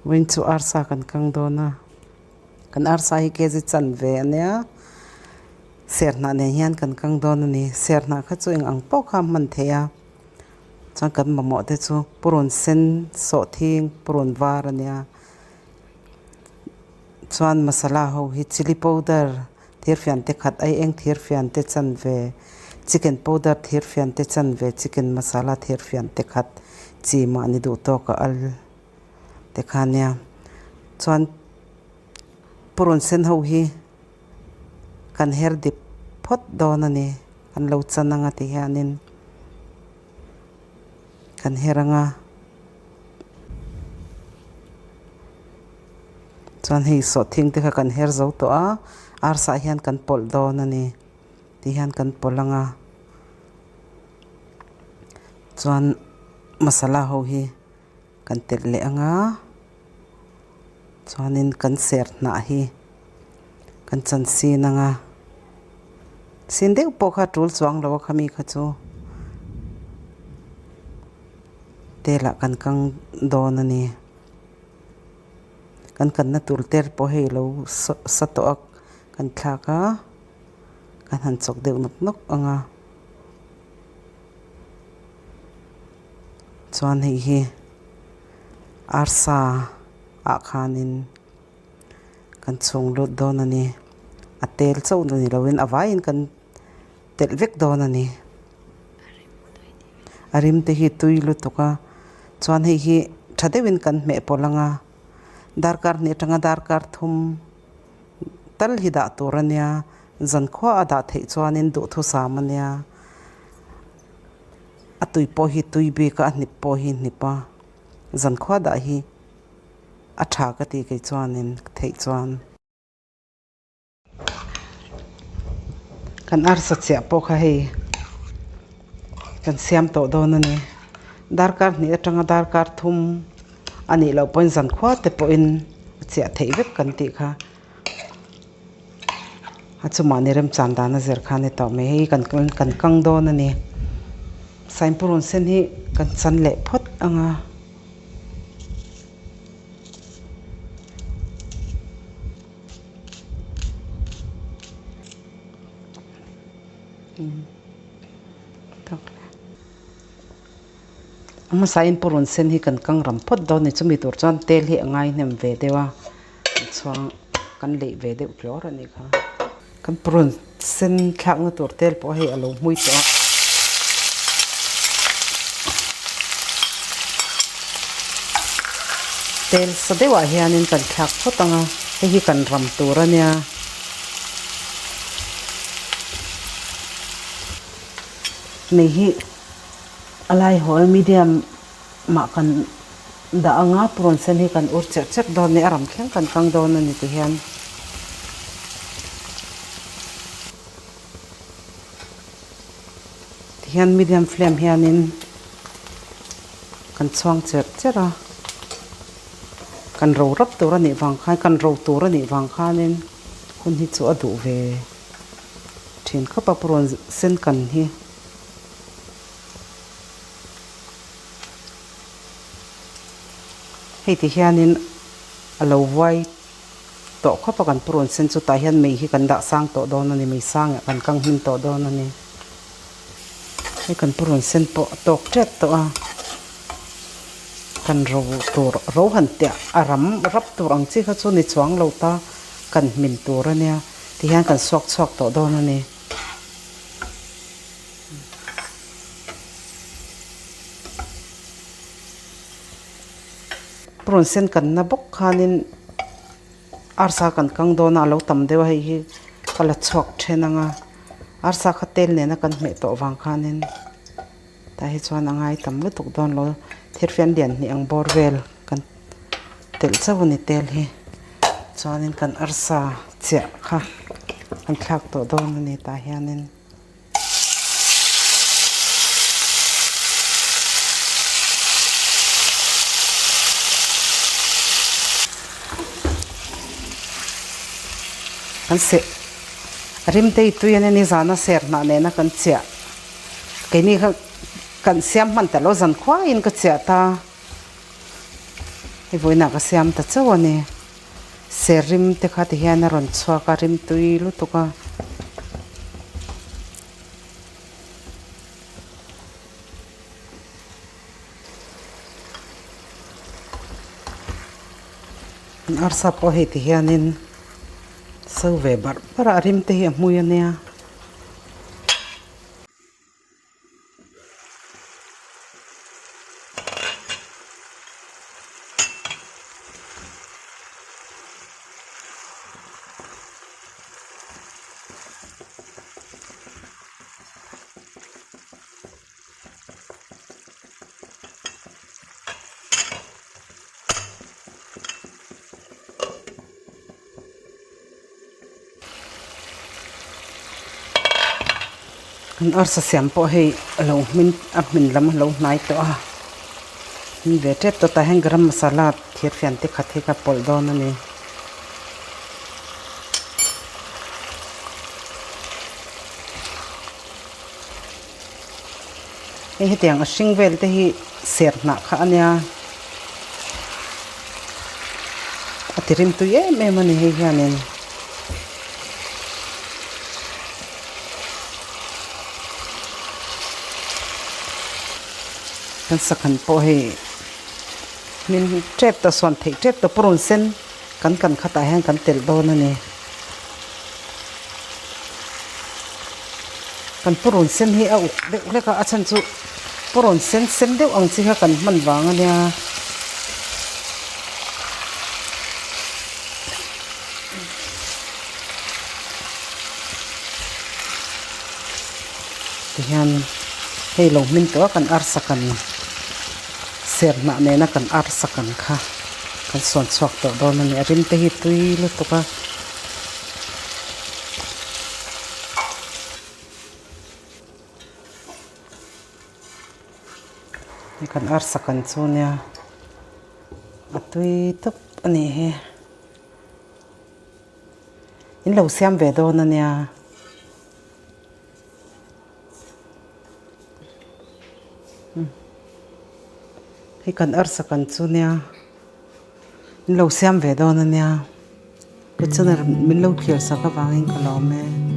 Win chu arsa kan kang dona kan arsa hi kezi chan ve ania serna ne hian kan kang don ni serna kha chu ang po kha man theya chang kan mamo te chu Purunsen Sawhthing Purunvar ania chuan masala ho hi chili powder thir fian te khat Aieng thir fian te chan ve chicken powder thir fian te chan ve chicken masala thir fian te khat chi ma ni du to ka al te khania chuan Purunsen ho hi kan her dip phot don ani kan lo chananga ti hianin kan heranga chuan hi Sawhthing te kha kan her zo to a Arsa hian kan pol don ani ti hian kan polanga chuan masala ho hi kan tel le anga chuanin kan ser Hnah hi kan chan sin anga sin deuh pawh kha tul chuang lo khami kha chu tela kan kang don ani kan na tur ter pawh hei lo sa to ak kan thlaka kan han chok deuh nok nok anga chuan hei hi Arsa a khanin kan chung lut don ani a tel chau ni loin avain kan tel vek don ani arim te hi tuilu tuka chuan hei hi thadewin kan me polanga darkar ni tanga darkar thum tal hi da turania zan khwa ada thei chuanin du thu samania atui po hi tuibe ka ni po hi nipa zan khwa da hi a tha ka ti ke chuanin thei chuan kan arsa chia po kha hei kan siam to don ani darkar ni atanga darkar thum ani lo pon zan khwa te po in chia thei vek kan ti kha achuma ni rem chan da na zer khane to me hei kan kang don ani sain Purunsen hi kan chan le phot anga ama sain Purunsen hi kan kang ram phot don ni chumi tur chan tel hi angai nem ve dewa chuang kan le ve deuh tlor ani kha kan Purunsen thak na tur tel po hei alo hui to tel sadewa hianin kan thak photanga hei kan ram tur ania nei hi alai hol medium ma kan da anga Purunsen hi kan ur chek don ni aram khleng kan kang don ani ti hian medium flame hianin kan chuang chera kan ro rap tur ani wang khai kan ro tur ani wang khanin hun hi chu adu ve thin khapa Purunsen kan hi hei ti hianin alo vai to khapa kan Purunsen chu ta hian mei hi kan da sang to don ani mei sang kan kang hin to don ani hei kan Purunsen po tok tet to a kan ro han tia aram rap tur ang chi kha chu ni chuang lo ta kan min tur ania ti hian kan suak to don ani Purunsen kan na bok khanin Arsa kan kang dona lo tam dewa hei hi kala chok thenanga Arsa khatel ne na kan me to wang khanin ta hi chuan angai tam lu tuk don lo thir fian lian ni ang borvel kan tel chaw ni tel hi chuanin kan Arsa chia kha kan thak to don ni ta hianin kan se rim te tu yan ni zana ser na ne na kan chia ke ni kan siam man ta lo zan khwa in ka chia ta Hi voi na ka siam ta chaw ani serim te kha ti hian a ron chua ka rim tui lu tu ka arsa po he ti hianin sau ve bar para rim te hi mui ania arsa siam po he lo min lam lo nai to a ni ve tet to ta heng garam masala thir fian te khathe ka pol don ani he tiang a hring vel te hi ser na kha ania atirim tu ye me mani he hianin kan sakan po he min trap ta son thei trap ta Purunsen kan khata hang kan tel don ani kan Purunsen hi a uk le ka achan chu Purunsen sem deuh ang chi kha kan man wang ania tihan hei lo min to kan arsa kan ser na ne na kan arsa kan kha kan son chok to don ani rim te hi tui lu to ka ni kan arsa kan chu nia atui top ani he in lo siam ve don ania hi kan arsa kan chu nia in lo siam ve don ania ke chana min lo thlir sa ka wangin ka lo me